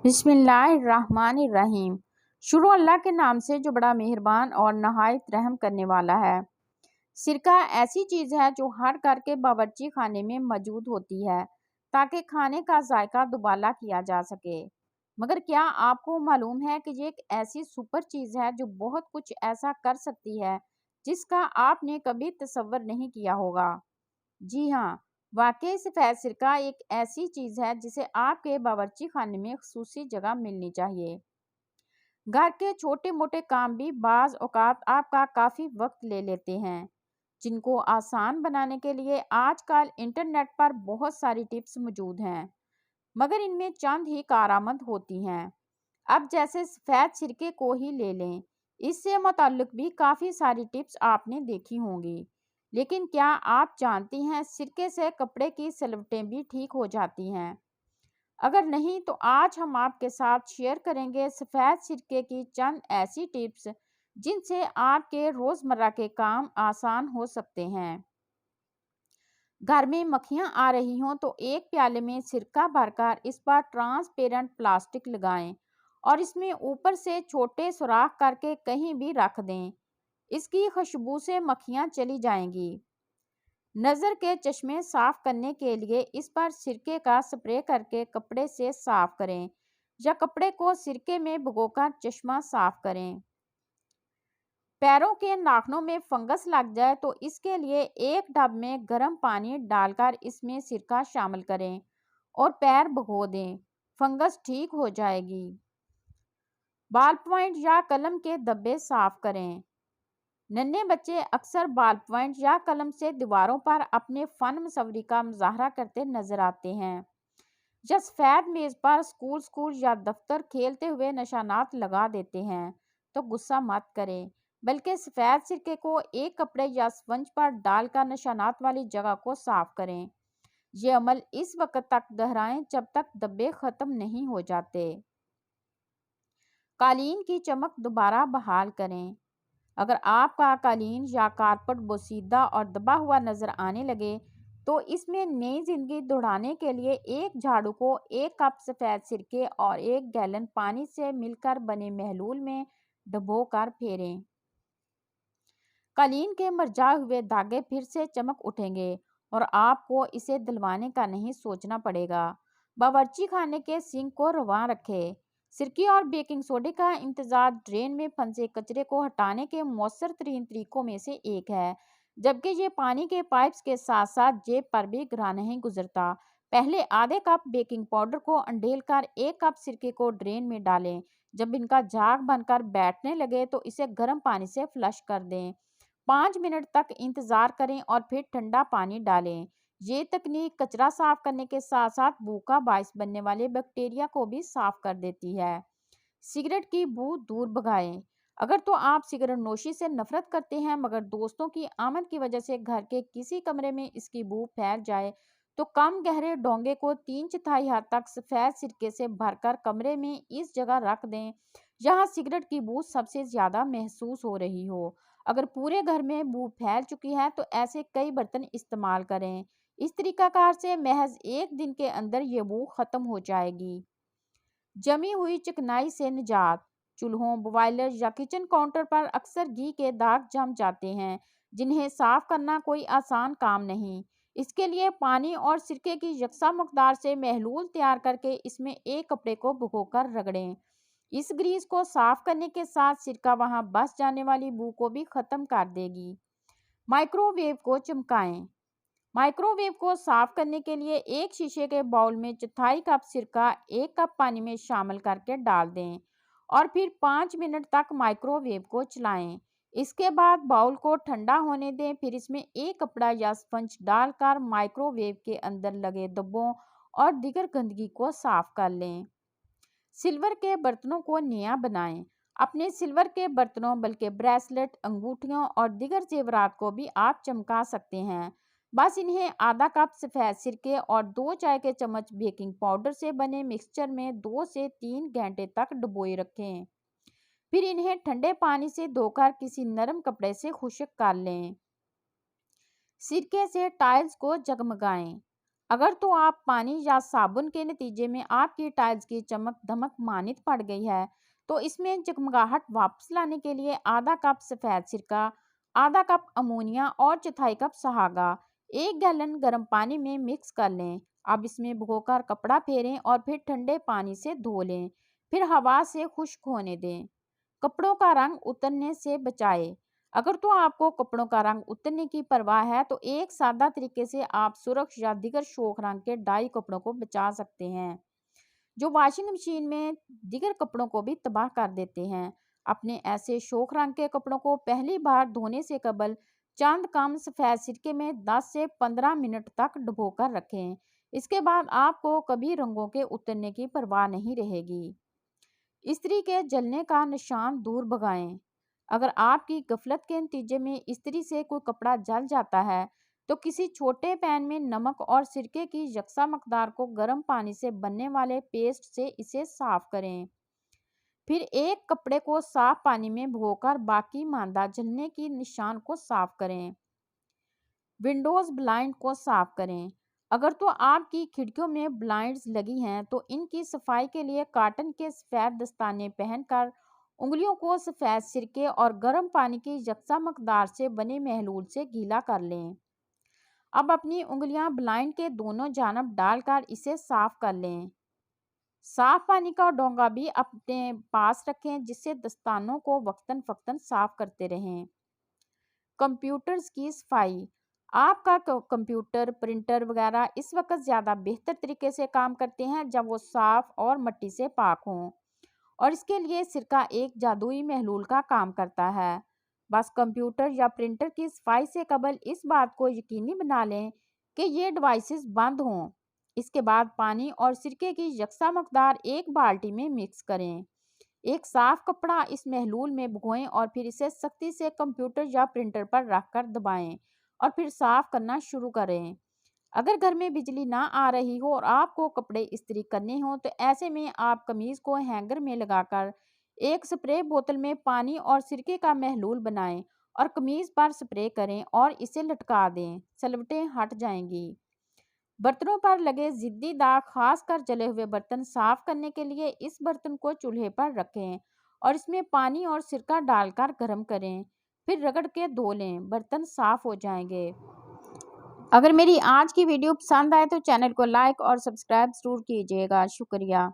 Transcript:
بسم اللہ الرحمن الرحیم۔ شروع اللہ کے نام سے جو بڑا مہربان اور نہایت رحم کرنے والا ہے۔ سرکہ ایسی چیز ہے جو ہر گھر کے باورچی خانے میں موجود ہوتی ہے تاکہ کھانے کا ذائقہ دوبالا کیا جا سکے۔ مگر کیا آپ کو معلوم ہے کہ یہ ایک ایسی سپر چیز ہے جو بہت کچھ ایسا کر سکتی ہے جس کا آپ نے کبھی تصور نہیں کیا ہوگا؟ جی ہاں، واقعی سفید سرکہ ایک ایسی چیز ہے جسے آپ کے باورچی خانے میں خصوصی جگہ ملنی چاہیے۔ گھر کے چھوٹے موٹے کام بھی بعض اوقات آپ کا کافی وقت لے لیتے ہیں، جن کو آسان بنانے کے لیے آج کل انٹرنیٹ پر بہت ساری ٹپس موجود ہیں، مگر ان میں چند ہی کارآمد ہوتی ہیں۔ اب جیسے سفید سرکے کو ہی لے لیں، اس سے متعلق بھی کافی ساری ٹپس آپ نے دیکھی ہوں گی، لیکن کیا آپ جانتی ہیں سرکے سے کپڑے کی سلوٹیں بھی ٹھیک ہو جاتی ہیں؟ اگر نہیں تو آج ہم آپ کے ساتھ شیئر کریں گے سفید سرکے کی چند ایسی ٹپس جن سے آپ کے روزمرہ کے کام آسان ہو سکتے ہیں۔ گھر میں مکھیاں آ رہی ہوں تو ایک پیالے میں سرکہ بھر کر اس پر ٹرانسپیرنٹ پلاسٹک لگائیں اور اس میں اوپر سے چھوٹے سوراخ کر کے کہیں بھی رکھ دیں۔ اس کی خوشبو سے مکھیاں چلی جائیں گی۔ نظر کے چشمے صاف کرنے کے لیے اس پر سرکے کا سپرے کر کے کپڑے سے صاف کریں یا کپڑے کو سرکے میں بھگو کر چشمہ صاف کریں۔ پیروں کے ناخنوں میں فنگس لگ جائے تو اس کے لیے ایک ٹب میں گرم پانی ڈال کر اس میں سرکہ شامل کریں اور پیر بھگو دیں، فنگس ٹھیک ہو جائے گی۔ بال پوائنٹ یا قلم کے دبے صاف کریں۔ ننھے بچے اکثر بال پوائنٹ یا قلم سے دیواروں پر اپنے فن مصوری کا مظاہرہ کرتے نظر آتے ہیں یا سفید میز پر اسکول یا دفتر کھیلتے ہوئے نشانات لگا دیتے ہیں، تو غصہ مت کریں، بلکہ سفید سرکے کو ایک کپڑے یا اسپنج پر ڈال کر نشانات والی جگہ کو صاف کریں۔ یہ عمل اس وقت تک دہرائیں جب تک دبے ختم نہیں ہو جاتے۔ قالین کی چمک دوبارہ بحال کریں۔ اگر آپ کا قالین یا کارپٹ بوسیدہ اور دبا ہوا نظر آنے لگے تو اس میں نئی زندگی دوڑانے کے لیے ایک جھاڑو کو ایک کپ سفید سرکے اور ایک گیلن پانی سے مل کر بنے محلول میں ڈبو کر پھیریں۔ قالین کے مرجھائے ہوئے دھاگے پھر سے چمک اٹھیں گے اور آپ کو اسے دھلوانے کا نہیں سوچنا پڑے گا۔ باورچی خانے کے سنک کو رواں رکھیں۔ سرکے اور بیکنگ سوڈے کا امتزاج ڈرین میں پھنسے کچرے کو ہٹانے کے مؤثر ترین طریقوں میں سے ایک ہے، جبکہ یہ پانی کے پائپس کے ساتھ ساتھ جیب پر بھی گراں نہیں گزرتا۔ پہلے آدھے کپ بیکنگ پاؤڈر کو انڈیل کر ایک کپ سرکے کو ڈرین میں ڈالیں۔ جب ان کا جھاگ بن کر بیٹھنے لگے تو اسے گرم پانی سے فلش کر دیں۔ 5 منٹ تک انتظار کریں اور پھر ٹھنڈا پانی ڈالیں۔ یہ تکنیک کچرا صاف کرنے کے ساتھ ساتھ بو کا باعث بننے والے بیکٹیریا کو بھی صاف کر دیتی ہے۔ سگریٹ کی بو دور بھگائیں۔ اگر تو آپ سگریٹ نوشی سے نفرت کرتے ہیں مگر دوستوں کی آمد کی وجہ سے گھر کے کسی کمرے میں اس کی بو پھیل جائے تو کم گہرے ڈونگے کو 3/4 حد تک سفید سرکے سے بھر کر کمرے میں اس جگہ رکھ دیں جہاں سگریٹ کی بو سب سے زیادہ محسوس ہو رہی ہو۔ اگر پورے گھر میں بو پھیل چکی ہے تو ایسے کئی برتن استعمال کریں۔ اس طریقہ کار سے محض 1 دن کے اندر یہ بو ختم ہو جائے گی۔ جمی ہوئی چکنائی سے نجات۔ چولہوں، بوائلر یا کچن کاؤنٹر پر اکثر گھی کے داغ جم جاتے ہیں جنہیں صاف کرنا کوئی آسان کام نہیں۔ اس کے لیے پانی اور سرکے کی یکساں مقدار سے محلول تیار کر کے اس میں ایک کپڑے کو بھگو کر رگڑیں۔ اس گریس کو صاف کرنے کے ساتھ سرکہ وہاں بس جانے والی بو کو بھی ختم کر دے گی۔ مائکرو ویو کو چمکائیں۔ مائکرو ویو کو صاف کرنے کے لیے ایک شیشے کے باؤل میں 1/4 کپ سرکہ 1 کپ پانی میں شامل کر کے ڈال دیں اور پھر 5 منٹ تک مائکرو ویو کو چلائیں۔ اس کے بعد باؤل کو ٹھنڈا ہونے دیں، پھر اس میں ایک کپڑا یا اسپنج ڈال کر مائکرو ویو کے اندر لگے دھبوں اور دیگر گندگی کو صاف کر لیں۔ سلور کے برتنوں کو نیا بنائیں۔ اپنے سلور کے برتنوں بلکہ بریسلٹ، انگوٹھیوں اور دیگر زیورات کو بھی آپ چمکا سکتے ہیں۔ بس انہیں آدھا کپ سفید سرکے اور 2 چائے کے چمچ بیکنگ پاؤڈر سے بنے مکسچر میں 2 سے 3 گھنٹے تک ڈبوئے رکھیں۔ پھر انہیں ٹھنڈے پانی سے دھو کر کسی نرم کپڑے سے خشک کر لیں۔ سرکے سے ٹائلز کو جگمگائیں۔ اگر تو آپ پانی یا صابن کے نتیجے میں آپ کی ٹائلز کی چمک دھمک مانت پڑ گئی ہے تو اس میں جگمگاہٹ واپس لانے کے لیے آدھا کپ سفید سرکہ، آدھا کپ امونیا اور چوتھائی کپ سہاگا 1 گیلن گرم پانی میں مکس کر لیں۔ اب اس میں بھگو کر کپڑا پھیریں اور پھر ٹھنڈے پانی سے دھو لیں، پھر ہوا سے خشک ہونے دیں۔ کپڑوں کا رنگ اترنے سے بچائیں۔ اگر تو آپ کو کپڑوں کا رنگ اترنے کی پرواہ ہے تو ایک سادہ طریقے سے آپ سرخ یا دیگر شوخ رنگ کے ڈائی کپڑوں کو بچا سکتے ہیں جو واشنگ مشین میں دیگر کپڑوں کو بھی تباہ کر دیتے ہیں۔ اپنے ایسے شوخ رنگ کے کپڑوں کو پہلی بار دھونے سے قبل چند کم سفید سرکے میں 10 سے 15 منٹ تک ڈبو کر رکھیں۔ اس کے بعد آپ کو کبھی رنگوں کے اترنے کی پرواہ نہیں رہے گی۔ استری کے جلنے کا نشان دور بھگائیں۔ اگر آپ کی غفلت کے نتیجے میں استری سے کوئی کپڑا جل جاتا ہے تو کسی چھوٹے پین میں نمک اور سرکے کی یکساں مقدار کو گرم پانی سے بننے والے پیسٹ سے اسے صاف کریں۔ پھر ایک کپڑے کو صاف پانی میں بھگو کر باقی ماندہ جلنے کی نشان کو صاف کریں۔ ونڈوز بلائنڈ کو صاف کریں۔ اگر تو آپ کی کھڑکیوں میں بلائنڈز لگی ہیں تو ان کی صفائی کے لیے کاٹن کے سفید دستانے پہن کر انگلیوں کو سفید سرکے اور گرم پانی کی یکساں مقدار سے بنے محلول سے گیلا کر لیں۔ اب اپنی انگلیاں بلائنڈ کے دونوں جانب ڈال کر اسے صاف کر لیں۔ صاف پانی کا ڈونگا بھی اپنے پاس رکھیں جس سے دستانوں کو وقتاً فوقتاً صاف کرتے رہیں۔ کمپیوٹرز کی صفائی۔ آپ کا کمپیوٹر، پرنٹر وغیرہ اس وقت زیادہ بہتر طریقے سے کام کرتے ہیں جب وہ صاف اور مٹی سے پاک ہوں، اور اس کے لیے سرکہ ایک جادوئی محلول کا کام کرتا ہے۔ بس کمپیوٹر یا پرنٹر کی صفائی سے قبل اس بات کو یقینی بنا لیں کہ یہ ڈیوائسز بند ہوں۔ اس کے بعد پانی اور سرکے کی یکساں مقدار ایک بالٹی میں مکس کریں۔ ایک صاف کپڑا اس محلول میں بھگوئیں اور پھر اسے سختی سے کمپیوٹر یا پرنٹر پر رکھ کر دبائیں اور پھر صاف کرنا شروع کریں۔ اگر گھر میں بجلی نہ آ رہی ہو اور آپ کو کپڑے استری کرنے ہوں تو ایسے میں آپ قمیض کو ہینگر میں لگا کر ایک سپرے بوتل میں پانی اور سرکے کا محلول بنائیں اور قمیض پر سپرے کریں اور اسے لٹکا دیں، سلوٹیں ہٹ جائیں گی۔ برتنوں پر لگے ضدی داغ، خاص کر جلے ہوئے برتن صاف کرنے کے لیے اس برتن کو چولہے پر رکھیں اور اس میں پانی اور سرکہ ڈال کر گرم کریں، پھر رگڑ کے دھو لیں، برتن صاف ہو جائیں گے۔ اگر میری آج کی ویڈیو پسند آئے تو چینل کو لائک اور سبسکرائب ضرور کیجیے گا۔ شکریہ۔